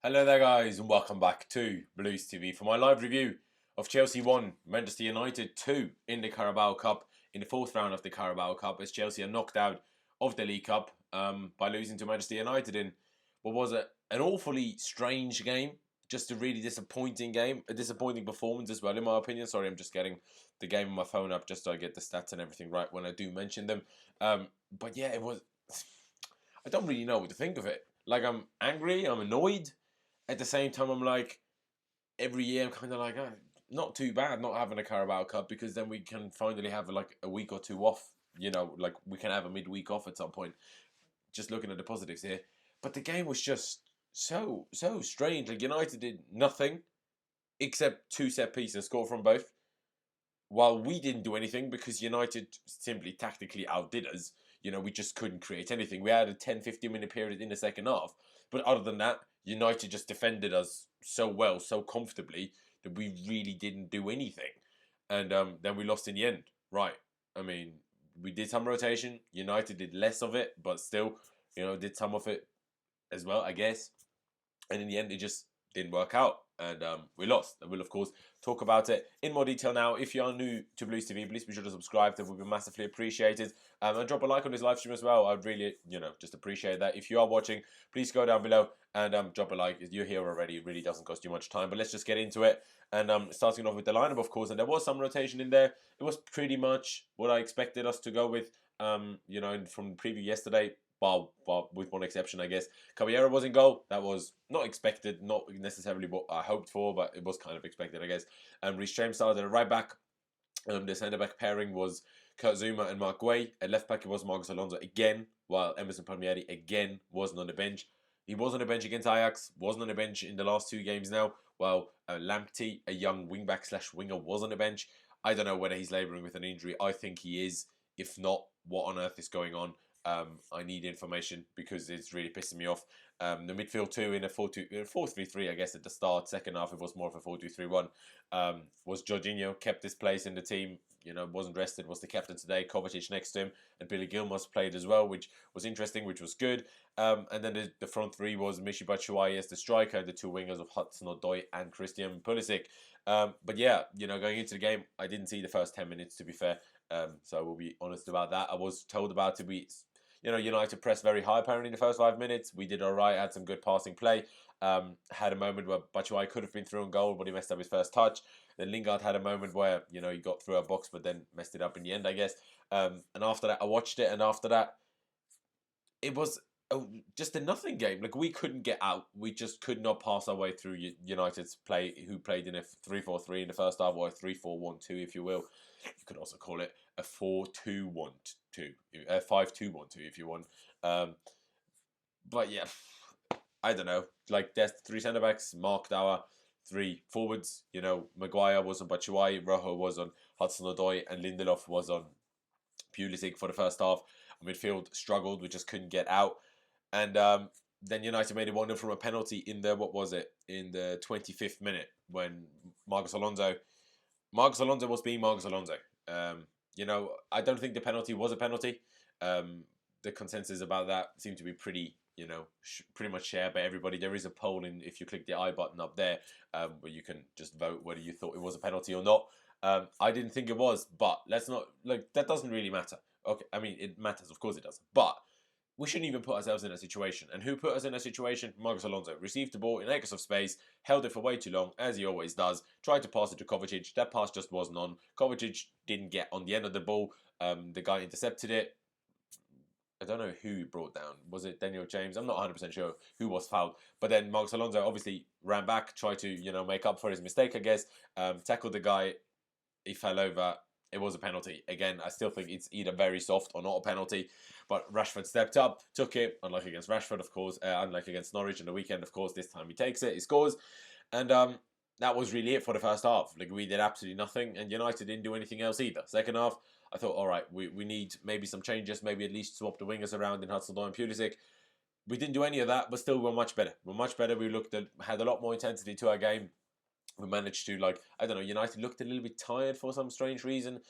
Hello there guys and welcome back to Blues TV for my live review of Chelsea 1, Manchester United 2 in the Carabao Cup in the fourth round of the Carabao Cup as Chelsea are knocked out of the League Cup by losing to Manchester United in what was an awfully strange game, just a really disappointing game, a disappointing performance as well in my opinion. Sorry, I'm just getting the game on my phone up just so I get the stats and everything right when I do mention them. But yeah, it was... I don't really know what to think of it. Like, I'm angry, I'm annoyed. At the same time, I'm like, every year I'm kind of like, not too bad not having a Carabao Cup because then we can finally have like a week or two off. You know, like we can have a midweek off at some point. Just looking at the positives here. But the game was just so strange. Like, United did nothing except two set pieces, scored from both. While we didn't do anything because United simply tactically outdid us. You know, we just couldn't create anything. We had a 10-15 minute period in the second half. But other than that, United just defended us so well, so comfortably, that we really didn't do anything. And then we lost in the end. Right. I mean, we did some rotation. United did less of it, but still, you know, did some of it as well, I guess. And in the end, it just didn't work out. And we lost. And we'll, of course, talk about it in more detail now. If you are new to Blues TV, please be sure to subscribe. That would be massively appreciated. And drop a like on this live stream as well. I'd really, just appreciate that. If you are watching, please go down below and drop a like. If you're here already, it really doesn't cost you much time. But let's just get into it. And starting off with the lineup, of course. And there was some rotation in there. It was pretty much what I expected us to go with, from the preview yesterday. Well, with one exception, I guess. Caballero was in goal. That was not expected, not necessarily what I hoped for, but it was kind of expected, I guess. Reece James started at right back. The centre-back pairing was Kurt Zuma and Mark Guay. At left back, it was Marcos Alonso again, while Emerson Palmieri again wasn't on the bench. He was on the bench against Ajax, wasn't on the bench in the last two games now, while Lamptey, a young wing-back/winger, was on the bench. I don't know whether he's labouring with an injury. I think he is. If not, what on earth is going on? I need information because it's really pissing me off. The midfield two in a 4-3-3, I guess, at the start. Second half, it was more of a 4-2-3-1. Was Jorginho, kept his place in the team. Wasn't rested, was the captain today. Kovacic next to him. And Billy Gilmour's played as well, which was interesting, which was good. And then the front three was Michy Batshuayi as the striker, the two wingers of Hudson-Odoi and Christian Pulisic. But yeah, going into the game, I didn't see the first 10 minutes, to be fair. So I will be honest about that. I was told about to be... United pressed very high apparently in the first 5 minutes. We did all right, had some good passing play. Had a moment where Batshuayi could have been through on goal, but he messed up his first touch. Then Lingard had a moment where, he got through a box, but then messed it up in the end, I guess. And after that, I watched it, and after that, it was just a nothing game. Like, we couldn't get out. We just could not pass our way through United's play, who played in a 3-4-3 in the first half, or a 3-4-1-2, if you will. You could also call it a 4-2-1-2, a 5-2-1-2, if you want. But yeah, I don't know. Like, there's three centre backs, Mark Dower, three forwards. Maguire was on Batshuayi, Rojo was on Hudson-Odoi, and Lindelof was on Pulisic for the first half. Midfield struggled, we just couldn't get out. And then United made it 1-0 from a penalty in the 25th minute when Marcos Alonso was being Marcos Alonso. I don't think the penalty was a penalty. The consensus about that seemed to be pretty much shared by everybody. There is a poll if you click the I button up there, where you can just vote whether you thought it was a penalty or not. I didn't think it was, but let's not, that doesn't really matter. Okay, I mean, it matters, of course it does. But we shouldn't even put ourselves in a situation. And who put us in a situation? Marcos Alonso received the ball in acres of space, held it for way too long, as he always does, tried to pass it to Kovacic. That pass just wasn't on. Kovacic didn't get on the end of the ball. The guy intercepted it. I don't know who he brought down. Was it Daniel James? I'm not 100% sure who was fouled. But then Marcos Alonso obviously ran back, tried to, make up for his mistake, I guess. Tackled the guy. He fell over. It was a penalty. Again, I still think it's either very soft or not a penalty. But Rashford stepped up, took it. Unlike against Rashford, of course. Unlike against Norwich in the weekend, of course. This time he takes it, he scores. And that was really it for the first half. Like, we did absolutely nothing. And United didn't do anything else either. Second half, I thought, all right, we need maybe some changes. Maybe at least swap the wingers around in Hudson-Odoi and Pulisic. We didn't do any of that, but still we're much better. We're much better. We had a lot more intensity to our game. we managed to, like, I don't know, United looked a little bit tired for some strange reason,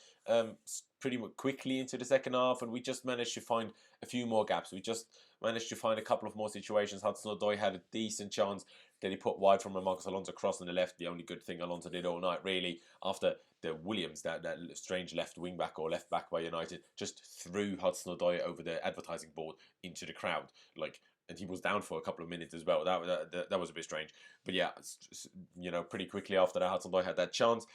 pretty much quickly into the second half, and we just managed to find a few more gaps. We just managed to find a couple of more situations. Hudson-Odoi had a decent chance that he put wide from a Marcos Alonso cross on the left. The only good thing Alonso did all night, really, after the Williams, that strange left wing back or left back by United, just threw Hudson-Odoi over the advertising board into the crowd, like. And he was down for a couple of minutes as well. That was a bit strange. But yeah, pretty quickly after that, Hudson-Odoi had that chance,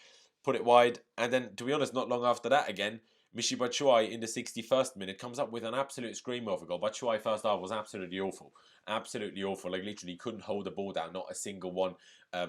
put it wide. And then, to be honest, not long after that again, Michy Batshuayi in the 61st minute comes up with an absolute screamer of a goal. Batshuayi first half was absolutely awful. Absolutely awful. Like, literally couldn't hold the ball down, not a single one.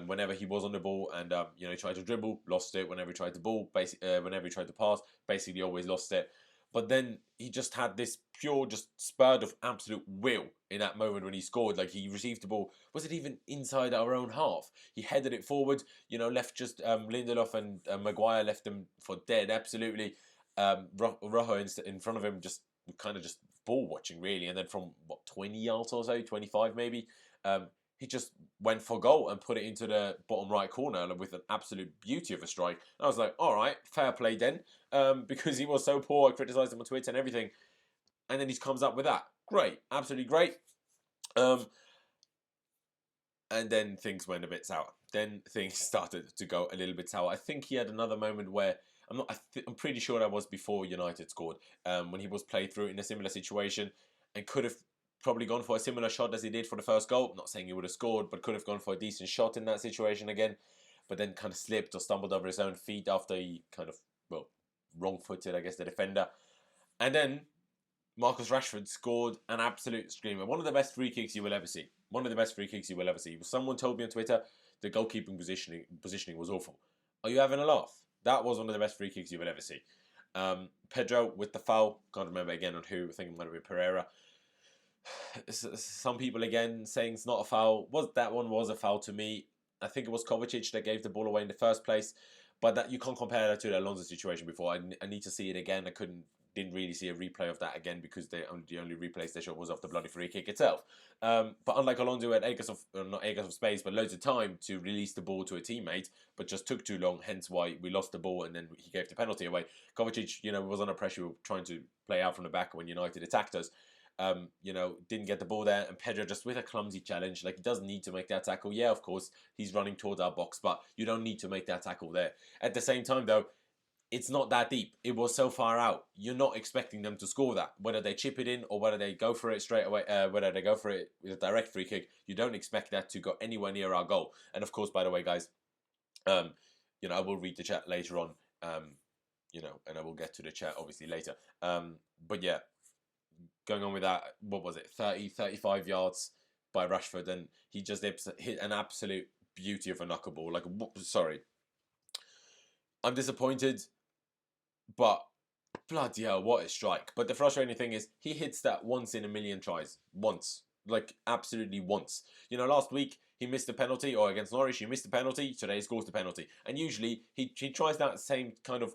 Whenever he was on the ball and, he tried to dribble, lost it. Whenever he tried to whenever he tried to pass, basically always lost it. But then he just had this pure just spurt of absolute will in that moment when he scored. Like, he received the ball. Was it even inside our own half? He headed it forward, left just Lindelof and Maguire left them for dead, absolutely. Rojo in front of him just kind of just ball watching, really. And then from, 20 yards or so, 25 maybe, he just went for goal and put it into the bottom right corner with an absolute beauty of a strike. And I was like, all right, fair play then, because he was so poor. I criticised him on Twitter and everything. And then he comes up with that. Great, absolutely great. And then things went a bit sour. Then things started to go a little bit sour. I think he had another moment where, I'm pretty sure that was before United scored, when he was played through in a similar situation and could have probably gone for a similar shot as he did for the first goal. I'm not saying he would have scored, but could have gone for a decent shot in that situation again. But then kind of slipped or stumbled over his own feet after he kind of, wrong-footed, I guess, the defender. And then Marcus Rashford scored an absolute screamer. One of the best free kicks you will ever see. One of the best free kicks you will ever see. Someone told me on Twitter the goalkeeping positioning was awful. Are you having a laugh? That was one of the best free kicks you will ever see. Pedro with the foul. Can't remember again on who. I think it might have been Pereira. Some people again saying it's not a foul. That one was a foul to me. I think it was Kovacic that gave the ball away in the first place. But that you can't compare that to the Alonso situation before. I need to see it again. Didn't really see a replay of that again because the only replays they showed was of the bloody free kick itself. But unlike Alonso, had not acres of space, but loads of time to release the ball to a teammate, but just took too long. Hence why we lost the ball and then he gave the penalty away. Kovacic, was under pressure, trying to play out from the back when United attacked us. Didn't get the ball there, and Pedro just with a clumsy challenge. Like, he doesn't need to make that tackle. Yeah, of course, he's running towards our box, but you don't need to make that tackle there. At the same time, though, it's not that deep. It was so far out. You're not expecting them to score that. Whether they chip it in or whether they go for it straight away, whether they go for it with a direct free kick, you don't expect that to go anywhere near our goal. And of course, by the way, guys, I will read the chat later on, and I will get to the chat obviously later. But yeah, going on with that, what was it, 30, 35 yards by Rashford, and he just hit an absolute beauty of a knuckleball. Like, sorry, I'm disappointed, but bloody hell, what a strike. But the frustrating thing is, he hits that once in a million tries. Once. Like, absolutely once. Last week, he missed a penalty, or against Norwich, he missed a penalty. Today, he scores the penalty. And usually, he tries that same kind of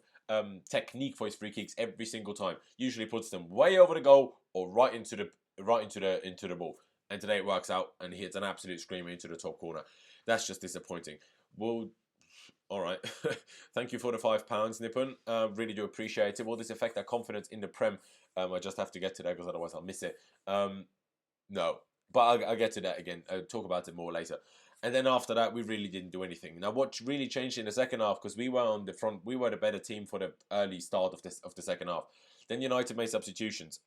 technique for his free kicks every single time. Usually puts them way over the goal or right into the ball. And today it works out, and he hits an absolute screamer into the top corner. That's just disappointing. All right. Thank you for the £5, Nippon. Really do appreciate it. Will this affect our confidence in the Prem? I just have to get to that because otherwise I'll miss it. No, but I'll get to that again. I'll talk about it more later. And then after that, we really didn't do anything. Now, what really changed in the second half, because we were on the front, we were the better team for the early start of the second half. Then United made substitutions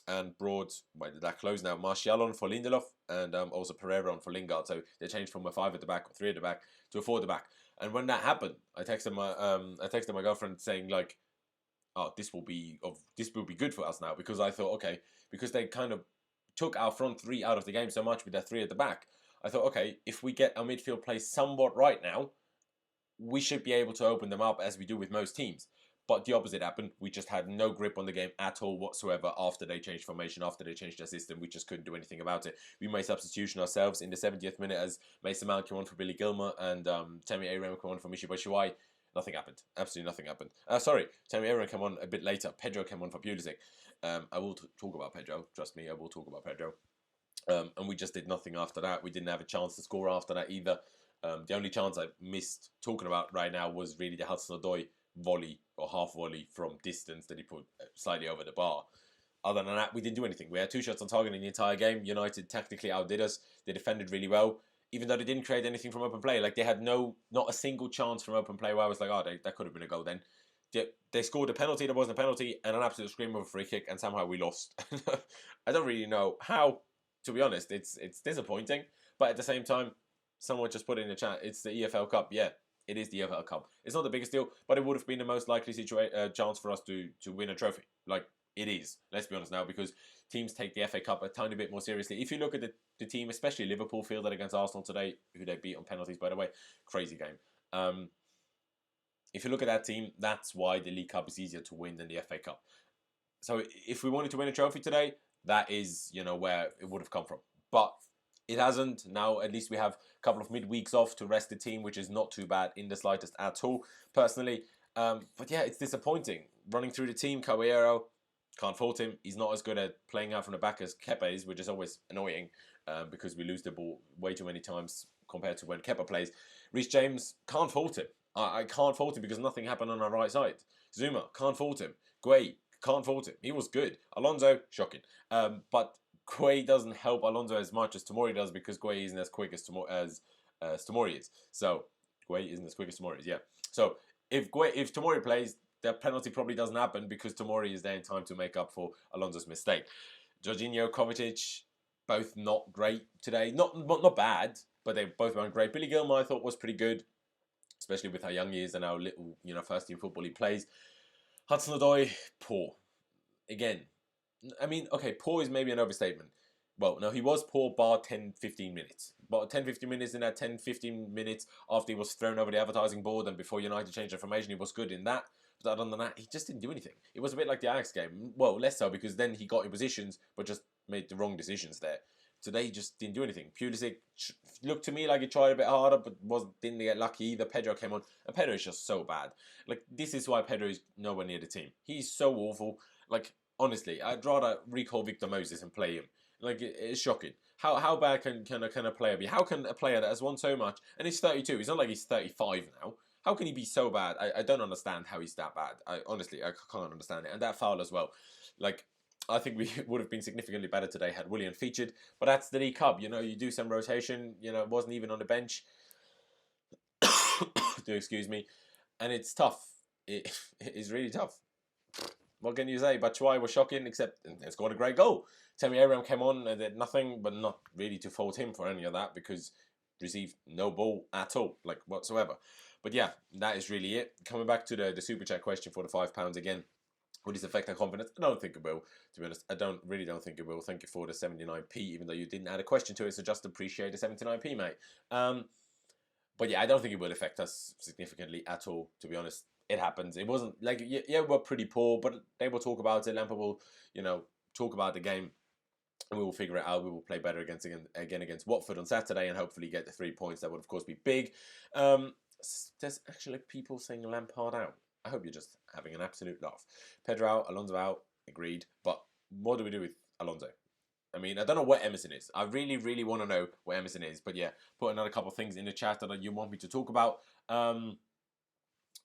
and brought, that close now, Martial on for Lindelof and also Pereira on for Lingard. So they changed from a 5 at the back or 3 at the back to a 4 at the back. And when that happened, I texted my girlfriend saying, like, oh, this will be good for us now, because I thought, okay, because they kind of took our front 3 out of the game so much with their 3 at the back. I thought, okay, if we get our midfield play somewhat right now, we should be able to open them up as we do with most teams. But the opposite happened. We just had no grip on the game at all whatsoever after they changed formation, after they changed their system. We just couldn't do anything about it. We made substitution ourselves in the 70th minute as Mason Mount came on for Billy Gilmour and Tammy Abraham came on for Michy Batshuayi. Nothing happened. Absolutely nothing happened. Sorry, Tammy Abraham came on a bit later. Pedro came on for Pulisic. I will talk about Pedro. Trust me, I will talk about Pedro. And we just did nothing after that. We didn't have a chance to score after that either. The only chance I missed talking about right now was really the Hudson-Odoi volley or half volley from distance that he put slightly over the bar. Other than that, we didn't do anything. We had 2 shots on target in the entire game. United tactically outdid us. They defended really well, even though they didn't create anything from open play. Like, they had not a single chance from open play where I was like, oh, that could have been a goal then. They scored a penalty that wasn't a penalty and an absolute scream of a free kick, and somehow we lost. I don't really know how, to be honest. It's disappointing, but at the same time, someone just put it in the chat, it's the EFL Cup. Yeah, it is the EFL Cup. It's not the biggest deal, but it would have been the most likely chance for us to win a trophy. Like, it is. Let's be honest now, because teams take the FA Cup a tiny bit more seriously. If you look at the team, especially Liverpool, fielded against Arsenal today, who they beat on penalties, by the way, crazy game. If you look at that team, that's why the League Cup is easier to win than the FA Cup. So if we wanted to win a trophy today, that is, where it would have come from. But it hasn't. Now, at least we have a couple of midweeks off to rest the team, which is not too bad in the slightest at all, personally. But yeah, it's disappointing. Running through the team, Caballero, can't fault him. He's not as good at playing out from the back as Kepa is, which is always annoying because we lose the ball way too many times compared to when Kepa plays. Reece James, can't fault him. I can't fault him because nothing happened on our right side. Zuma, can't fault him. Gueye, can't fault him. He was good. Alonso, shocking. But Gueye doesn't help Alonso as much as Tomori does because Gueye isn't as quick as Tomori is. So, Gueye isn't as quick as Tomori is, yeah. So, if Tomori plays, the penalty probably doesn't happen because Tomori is there in time to make up for Alonso's mistake. Jorginho, Kovacic, both not great today. Not bad, but they both weren't great. Billy Gilmour, I thought, was pretty good, especially with how young he is and how little, first team football he plays. Hudson-Odoi, poor. Again, I mean, okay, poor is maybe an overstatement. Well, no, he was poor bar 10-15 minutes. But 10-15 minutes in that 10-15 minutes after he was thrown over the advertising board and before United changed their formation, he was good in that. But other than that, he just didn't do anything. It was a bit like the Ajax game. Well, less so because then he got in positions but just made the wrong decisions there. Today, he just didn't do anything. Pulisic looked to me like he tried a bit harder, but didn't get lucky either. Pedro came on, and Pedro is just so bad. Like, this is why Pedro is nowhere near the team. He's so awful. Like, honestly, I'd rather recall Victor Moses and play him. Like, it's shocking. How bad can a player be? How can a player that has won so much, and he's 32, it's not like he's 35 now. How can he be so bad? I don't understand how he's that bad. Honestly, I can't understand it. And that foul as well. Like, I think we would have been significantly better today had Willian featured. But that's the League Cup. You do some rotation. Wasn't even on the bench. Do excuse me. And it's tough. It is really tough. What can you say? But Batshuayi was shocking, except he scored a great goal. Tammy Abraham came on and did nothing, but not really to fault him for any of that because received no ball at all, like whatsoever. But yeah, that is really it. Coming back to the super chat question for the £5 again. Will this affect our confidence? I don't think it will, to be honest. I really don't think it will. Thank you for the 79p, even though you didn't add a question to it, so just appreciate the 79p, mate. But yeah, I don't think it will affect us significantly at all, to be honest. It happens. It wasn't, like, yeah, we're pretty poor, but they will talk about it. Lampard will, talk about the game, and we will figure it out. We will play better against Watford on Saturday, and hopefully get the 3 points. That would, of course, be big. There's actually people saying Lampard out. I hope you're just having an absolute laugh. Pedro out, Alonso out, agreed. But what do we do with Alonso? I mean, I don't know what Emerson is. I really, really want to know what Emerson is. But yeah, put another couple of things in the chat that you want me to talk about.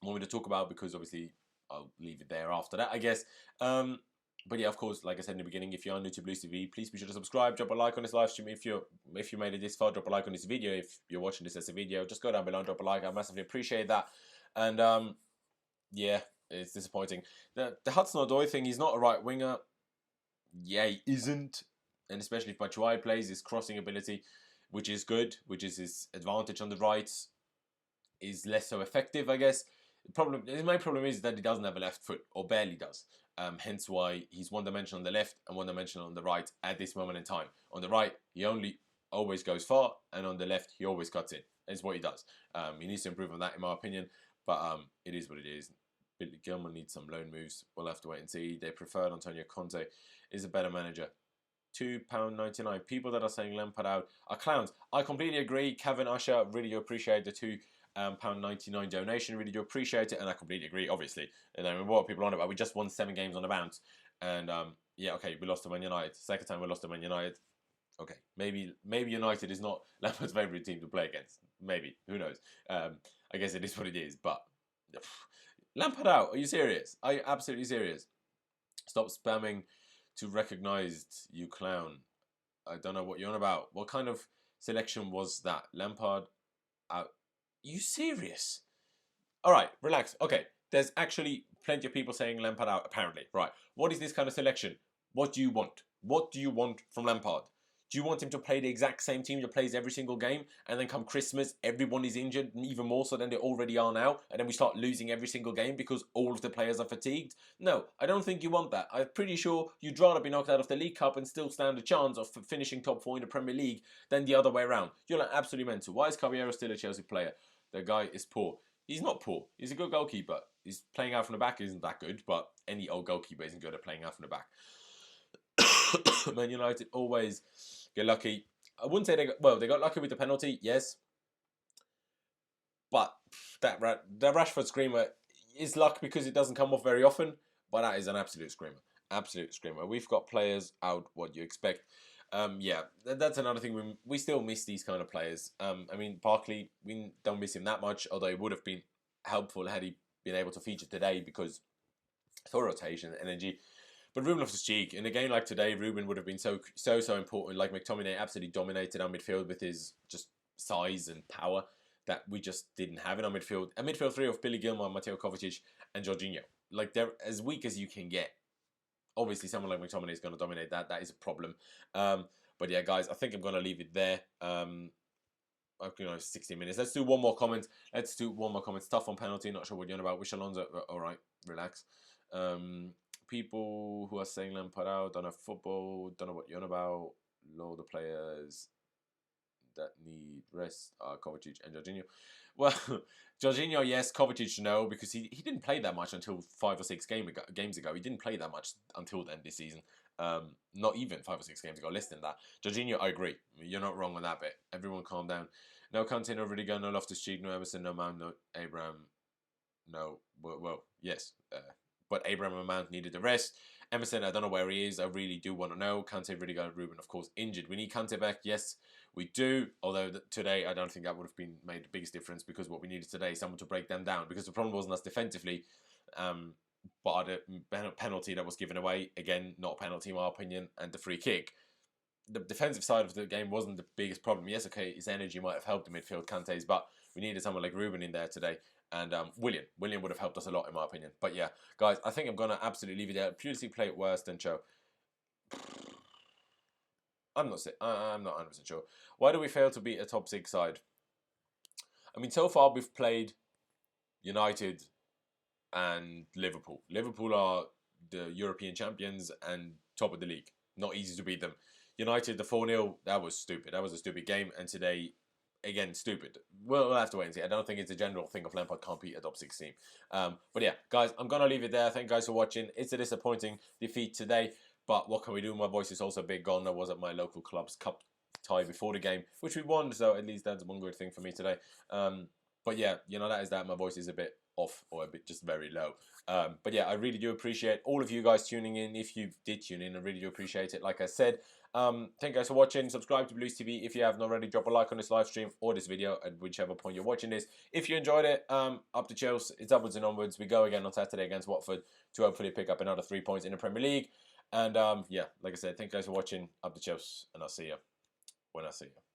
Because obviously I'll leave it there after that, I guess. But yeah, of course, like I said in the beginning, if you are new to Blues TV, please be sure to subscribe, drop a like on this live stream. If you made it this far, drop a like on this video. If you're watching this as a video, just go down below and drop a like. I massively appreciate that. And yeah, it's disappointing. The Hudson-Odoi thing, he's not a right winger. Yeah, he isn't. And especially if Batshuayi plays, his crossing ability, which is good, which is his advantage on the right, is less so effective, I guess. His main problem is that he doesn't have a left foot, or barely does. Hence why he's one-dimensional on the left and one-dimensional on the right at this moment in time. On the right, he always goes far, and on the left, he always cuts in. That's what he does. He needs to improve on that, in my opinion. But it is what it is. Billy Gilmour needs some loan moves. We'll have to wait and see. They preferred Antonio Conte is a better manager. £2.99. People that are saying Lampard out are clowns. I completely agree. Kevin Usher, really do appreciate the £2.99 donation. Really do appreciate it, and I completely agree. Obviously, and I mean, what are people on about? We just won 7 games on the bounce, and yeah, okay, we lost to Man United. Second time we lost to Man United. Okay, maybe United is not Lampard's favourite team to play against. Maybe, who knows? I guess it is what it is. But Lampard out? Are you serious? Are you absolutely serious? Stop spamming to recognised, you clown. I don't know what you're on about. What kind of selection was that? Lampard out? Are you serious? All right, relax. Okay, there's actually plenty of people saying Lampard out, apparently. Right, what is this kind of selection? What do you want? What do you want from Lampard? Do you want him to play the exact same team that plays every single game, and then come Christmas, everyone is injured, even more so than they already are now, and then we start losing every single game because all of the players are fatigued? No, I don't think you want that. I'm pretty sure you'd rather be knocked out of the League Cup and still stand a chance of finishing top 4 in the Premier League than the other way around. You're like absolutely mental. Why is Caballero still a Chelsea player? The guy is poor. He's not poor. He's a good goalkeeper. He's playing out from the back isn't that good, but any old goalkeeper isn't good at playing out from the back. Man United always get lucky. I wouldn't say they got lucky with the penalty, yes. But that Rashford screamer is luck because it doesn't come off very often. But that is an absolute screamer. Absolute screamer. We've got players out what you expect. Yeah, that's another thing. We still miss these kind of players. I mean, Barkley, we don't miss him that much, although it would have been helpful had he been able to feature today because for rotation and energy. But Ruben Loftus-Cheek, in a game like today, Ruben would have been so important. Like McTominay absolutely dominated our midfield with his just size and power that we just didn't have in our midfield. A midfield three of Billy Gilmour, Mateo Kovacic, and Jorginho. Like, they're as weak as you can get. Obviously, someone like McTominay is going to dominate that. That is a problem. But yeah, guys, I think I'm going to leave it there. 16 minutes. Let's do one more comment. Tough on penalty. Not sure what you're on about. Wish Alonso. All right, relax. People who are saying Lampard out, don't have football, don't know what you're on about. Load the players that need rest are Kovacic and Jorginho. Well, Jorginho, yes. Kovacic, no, because he didn't play that much until 5 or 6 games ago. He didn't play that much until then this season. Not even 5 or 6 games ago, less than that. Jorginho, I agree. You're not wrong on that bit. Everyone calm down. No Kante, no Rudiger, no Loftus-Cheek, no Emerson, no Mount, no Abraham. No, well, yes. But Abraham and Mount needed the rest. Emerson, I don't know where he is. I really do want to know. Kante, Rudiger, Ruben, of course, injured. We need Kante back. Yes, we do. Although today, I don't think that would have been made the biggest difference because what we needed today is someone to break them down. Because the problem wasn't us defensively, but the penalty that was given away, again, not a penalty in my opinion, and the free kick. The defensive side of the game wasn't the biggest problem. Yes, okay, his energy might have helped the midfield, Kante's, but we needed someone like Ruben in there today. And William would have helped us a lot, in my opinion. But yeah, guys, I think I'm going to absolutely leave it there. Purely play it worse than Cho. I'm not 100% sure. Why do we fail to beat a top 6 side? I mean, so far we've played United and Liverpool. Liverpool are the European champions and top of the league. Not easy to beat them. United, the 4-0, that was stupid. That was a stupid game. And today, again, stupid. We'll have to wait and see. I don't think it's a general thing of Lampard can't beat a top 6 team. But yeah, guys, I'm going to leave it there. Thank you guys for watching. It's a disappointing defeat today. But what can we do? My voice is also a bit gone. I was at my local club's cup tie before the game, which we won. So at least that's one good thing for me today. But yeah, that is that. My voice is a bit off or a bit just very low. But yeah, I really do appreciate all of you guys tuning in. If you did tune in, I really do appreciate it. Like I said, thank you guys for watching. Subscribe to Blues TV if you haven't already. Drop a like on this live stream or this video at whichever point you're watching this. If you enjoyed it, up to Chelsea. It's upwards and onwards. We go again on Saturday against Watford to hopefully pick up another 3 points in the Premier League. And yeah, like I said, thank you guys for watching. Up to Chelsea, and I'll see you when I see you.